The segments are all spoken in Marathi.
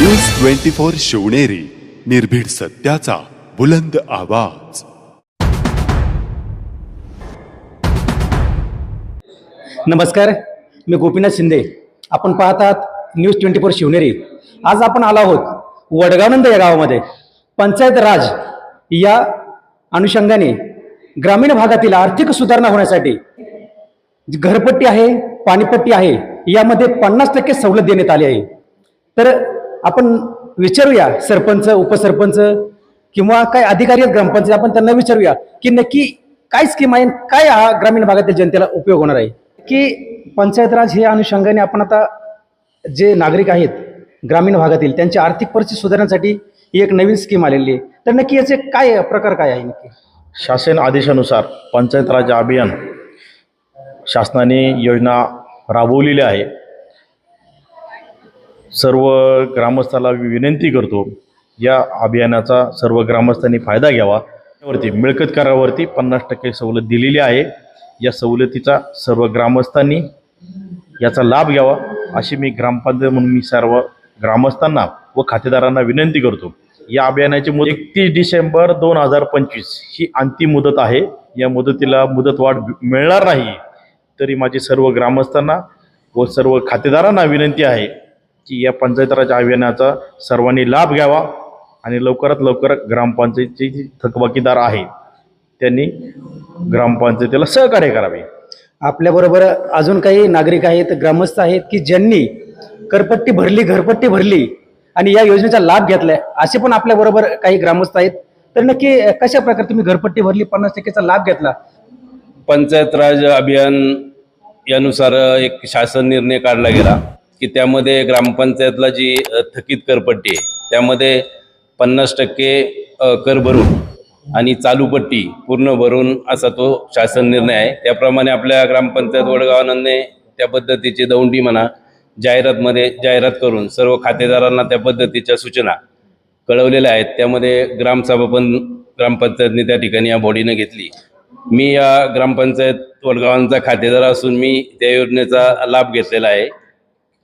न्यूज 24 शिवनेरी, निर्भीड सत्याचा बुलंद आवाज। नमस्कार, मी गोपीनाथ शिंदे। आपण पाहत आहात न्यूज 24 शिवनेरी। आज आपण आलो आहोत वडगावनंद या गावामध्ये। पंचायत राज या अनुषंगाने ग्रामीण भागातील आर्थिक सुधारणा होण्यासाठी घरपट्टी आहे, पाणीपट्टी आहे, यामध्ये 50% सवलत देण्यात आली आहे। तर आपण विचारूया सरपंच, उपसरपंच किंवा काय अधिकारी आहेत ग्रामपंचायत, आपण त्यांना विचारूया की नक्की काय स्कीम आहे, काय हा ग्रामीण भागातील जनतेला उपयोग होणार आहे। की पंचायत राज या अनुषंगाने आपण आता जे नागरिक आहेत ग्रामीण भागातील त्यांची आर्थिक परिस्थिती सुधारण्यासाठी ही एक नवीन स्कीम आलेली आहे। तर नक्की याचे काय प्रकार काय आहे? नक्की शासन आदेशानुसार पंचायत राज अभियान शासनाने योजना राबवलेली आहे। सर्व ग्रामस्थाला विनंती करतो, या अभियानाचा सर्व ग्रामस्थांनी फायदा घ्यावा। वरती मिळकत करावरती 50% सवलत दिलेली आहे। या सवलतीचा सर्व ग्रामस्थांनी याचा लाभ घ्यावा अशी मी ग्रामपंचायत म्हणून मी सर्व ग्रामस्थांना व खातेदारांना विनंती करतो। या अभियानाची मुदत 31 डिसेंबर 2025 ही अंतिम मुदत आहे। या मुदतीला मुदतवाढ मिळणार नाही, तरी माझी सर्व ग्रामस्थांना व सर्व खातेदारांना विनंती आहे की या पंचायत राज अभियानाचा सर्वांनी लाभ घ्यावा आणि लवकरात लवकर ग्रामपंचायतीचे जे थकबाकीदार आहे त्यांनी ग्रामपंचायतीला सहकार्य करावे। आपल्याबरोबर अजून काही नागरिक आहेत, ग्रामस्थ आहेत की ज्यांनी करपट्टी भरली, घरपट्टी भरली आणि या योजनेचा लाभ घेतलाय, असे पण आपल्याबरोबर काही ग्रामस्थ आहेत। तर नक्की कशा प्रकारे तुम्ही घरपट्टी भरली, 50%चा लाभ घेतला? पंचायत राज अभियान यानुसार एक शासन निर्णय काढला गेला की त्यामध्ये ग्रामपंचायतला जी थकीत करपट्टी आहे त्यामध्ये 50% कर भरून आणि चालूपट्टी पूर्ण भरून असा तो शासन निर्णय आहे। त्याप्रमाणे आपल्या ग्रामपंचायत वडगावानंदने त्या पद्धतीची दौंडी म्हणा जाहिरातमध्ये जाहिरात करून सर्व खातेदारांना त्या पद्धतीच्या सूचना कळवलेल्या आहेत। त्यामध्ये ग्रामसभा पण ग्रामपंचायतने त्या ठिकाणी या बॉडीने घेतली। मी या ग्रामपंचायत वडगावांचा खातेदार असून मी त्या योजनेचा लाभ घेतलेला आहे।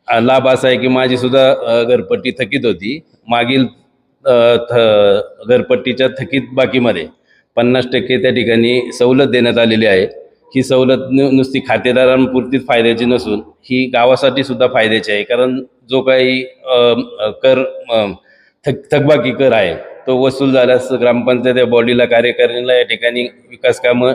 लाभ असा आहे की माझी सुद्धा घरपट्टी थकीत होती। मागील घरपट्टीच्या थकीत बाकीमध्ये 50% त्या ठिकाणी सवलत देण्यात आलेली आहे। ही सवलत नुसती खातेदारांपुरतीच फायद्याची नसून ही गावासाठी सुद्धा फायद्याची आहे, कारण जो काही कर थकबाकी कर आहे तो वसूल झाल्यास ग्रामपंचायत या बॉडीला कार्यकारिणीला या ठिकाणी विकास कामं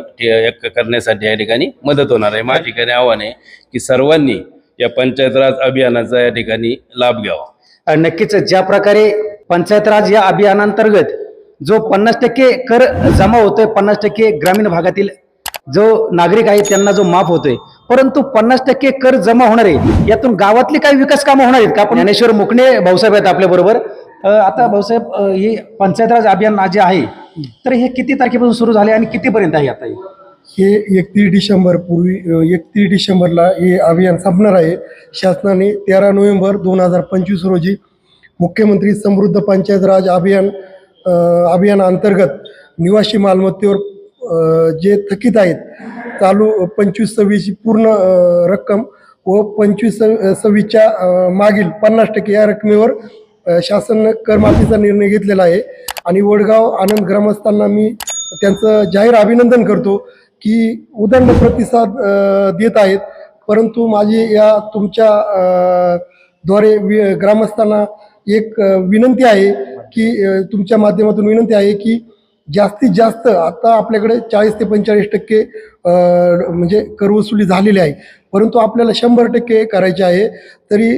करण्यासाठी या ठिकाणी मदत होणार आहे। माझ्या ठिकाणी आव्हान आहे की सर्वांनी या पंचायत राज अभियानाचा या ठिकाणी लाभ घ्यावा। नक्कीच ज्या प्रकारे पंचायत राज या अभियानांतर्गत जो 50% कर जमा होतोय, 50% ग्रामीण भागातील जो नागरिक आहे त्यांना जो माफ होतोय, परंतु 50% कर जमा होणार आहे, यातून गावातली काही विकास कामं होणार आहेत का? आपण ज्ञानेश्वर मुकणे भाऊसाहेब आहेत आपल्या बरोबर। आता भाऊसाहेब, हे पंचायत राज अभियान जे आहे तर हे किती तारखेपासून सुरू झाले आणि कितीपर्यंत आहे आता? हे 31 डिसेंबरला हे अभियान संपणार आहे। शासनाने 13 नोव्हेंबर 2025 रोजी मुख्यमंत्री समृद्ध पंचायत राज अभियानाअंतर्गत निवासी मालमत्तेवर जे थकीत आहेत चालू 25-26 पूर्ण रक्कम व 25-26च्या मागील 50% या रकमेवर शासन करमाफीचा निर्णय घेतलेला आहे। आणि वडगाव आनंद ग्रामस्थांना मी त्यांचं जाहीर अभिनंदन करतो की उदंड प्रतिसाद देत आहेत। परंतु माझी या तुमच्या द्वारे ग्रामस्थांना एक विनंती आहे की तुमच्या माध्यमातून विनंती आहे की जास्तीत जास्त आता आपल्याकडे 40 ते 45% म्हणजे करवसुली झालेली आहे, परंतु आपल्याला 100% करायचे आहे। तरी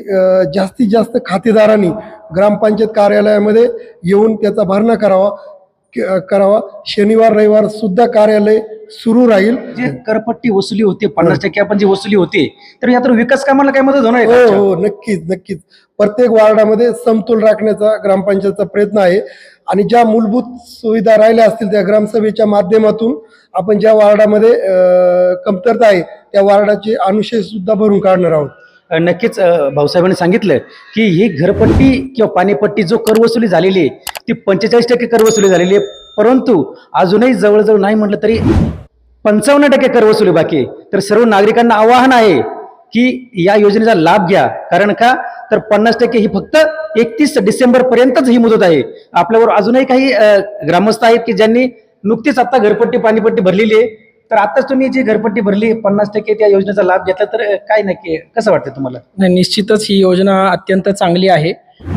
जास्तीत जास्त खातेदारांनी ग्रामपंचायत कार्यालयामध्ये येऊन त्याचा भरणा करावा। शनिवार रविवार सुद्धा कार्यालय सुरू राहील। जे करपट्टी वसुली होते 50% आपण जी वसुली होते, तर यातून विकास कामाला काय मदत होणार आहे? हो, नक्कीच प्रत्येक वार्डामध्ये समतोल राखण्याचा ग्रामपंचायतचा प्रयत्न आहे। आणि ज्या मूलभूत सुविधा राहिल्या असतील त्या ग्रामसभेच्या माध्यमातून आपण ज्या वार्डामध्ये कमतरता आहे त्या वार्डाचे अनुशेष सुद्धा भरून काढणार आहोत। नक्कीच भाऊसाहेबांनी सांगितलं की ही घरपट्टी किंवा पाणीपट्टी जो कर वसुली झालेली आहे ती 45% कर वसुली झालेली आहे, परंतु अजूनही जवळजवळ नाही म्हटलं तरी 55% कर वसुली बाकी आहे। तर सर्व नागरिकांना आवाहन आहे की या योजनेचा लाभ घ्या. कारण का तर 50% ही फक्त 31 डिसेंबर पर्यंतच ही मुदत आहे. आपल्याबरोबर अजूनही काही ग्रामस्थ आहेत की ज्यांनी नुकतीच आता घरपट्टी पाणीपट्टी भरलेली आहे. तर आताच तुम्ही जी घरपट्टी भरली 50% त्या योजनेचा लाभ घेतला, तर काय नक्की कसं वाटतं तुम्हाला? नाही, निश्चितच ही योजना अत्यंत चांगली आहे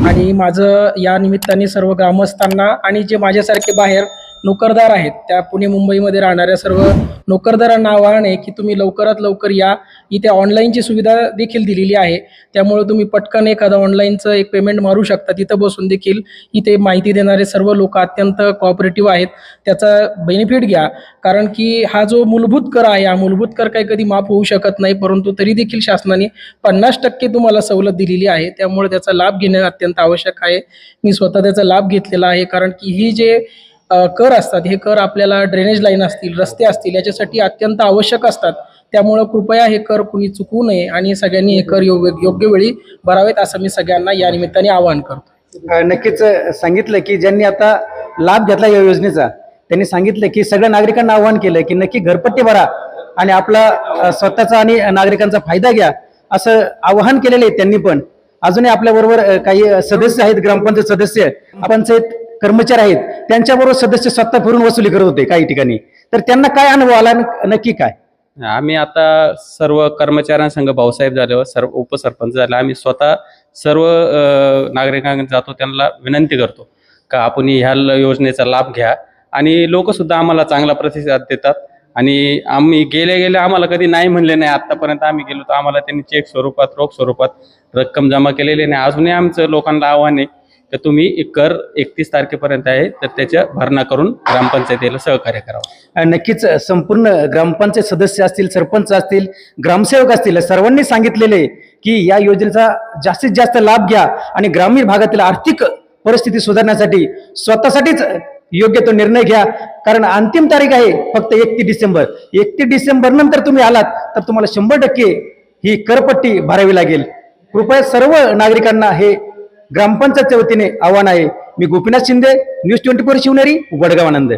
आणि माझं या निमित्ताने सर्व ग्रामस्थांना आणि जे माझ्यासारखे बाहेर नोकरदार आहेत त्या पुणे मुंबईमध्ये राहणाऱ्या सर्व नोकरदारांना आवाहन आहे की तुम्ही लवकरात लवकर या. इथे ऑनलाईनची सुविधा देखील दिलेली आहे, त्यामुळे तुम्ही पटकन एखादं ऑनलाईनचं एक पेमेंट मारू शकता. तिथं बसून देखील इथे माहिती देणारे सर्व लोक अत्यंत कॉपरेटिव्ह आहेत. त्याचा बेनिफिट घ्या, कारण की हा जो मूलभूत कर आहे, हा मूलभूत कर काही कधी माफ होऊ शकत नाही, परंतु तरी देखील शासनाने 50% तुम्हाला सवलत दिलेली आहे. त्यामुळे त्याचा लाभ घेणं अत्यंत आवश्यक आहे. मी स्वतः त्याचा लाभ घेतलेला आहे, कारण की ही जे कर असतात, हे कर आपल्याला ड्रेनेज लाईन असतील, रस्ते असतील, याच्यासाठी अत्यंत आवश्यक असतात. त्यामुळं कृपया हे कर कुणी चुकवू नये आणि सगळ्यांनी हे कर योग्य वेळी भरावेत, असं मी सगळ्यांना या निमित्ताने आवाहन करतो. नक्कीच सांगितलं की ज्यांनी आता लाभ घेतला या योजनेचा, त्यांनी सांगितलं की सगळ्या नागरिकांना आवाहन केलं की नक्की घरपट्टी भरा आणि आपला स्वतःचा आणि नागरिकांचा फायदा घ्या, असं आवाहन केलेलं आहे त्यांनी. पण अजूनही आपल्याबरोबर काही सदस्य आहेत, ग्रामपंचायत सदस्य, पंचायत कर्मचारी आहेत, त्यांच्याबरोबर सदस्य स्वतः फिरून वसुली करत होते काही ठिकाणी. तर त्यांना काय अनुभव आला, नक्की काय? आम्ही आता सर्व कर्मचाऱ्यांसंग भाऊसाहेब झाल्यावर सर्व उपसरपंच झाले, आम्ही स्वतः सर्व नागरिकांना जातो, त्यांना विनंती करतो का आपण ह्या योजनेचा लाभ घ्या. आणि लोक सुद्धा आम्हाला चांगला प्रतिसाद देतात आणि आम्ही गेले आम्हाला कधी नाही म्हणले नाही. आतापर्यंत आम्ही गेलो तर आम्हाला त्यांनी चेक स्वरूपात, रोख स्वरूपात रक्कम जमा केलेली नाही. अजूनही आमचं लोकांना आव्हान आहे तर तुम्ही कर 31 तारखेपर्यंत आहे तर त्याच्या भरणा करून ग्रामपंचायतीला सहकार्य करावं. नक्कीच संपूर्ण ग्रामपंचायत सदस्य असतील, सरपंच असतील, ग्रामसेवक असतील, सर्वांनी सांगितलेले की या योजनेचा जास्तीत जास्त लाभ घ्या आणि ग्रामीण भागातील आर्थिक परिस्थिती सुधारण्यासाठी स्वतःसाठीच योग्य तो निर्णय घ्या. कारण अंतिम तारीख आहे फक्त 31 डिसेंबर. 31 डिसेंबर नंतर तुम्ही आलात तर तुम्हाला 100% ही करपट्टी भरावी लागेल. कृपया सर्व नागरिकांना हे ग्रामपंचायतच्या वतीने आव्हान आहे. मी गोपीनाथ शिंदे, न्यूज 24 शिवनेरी, वडगाव आनंद.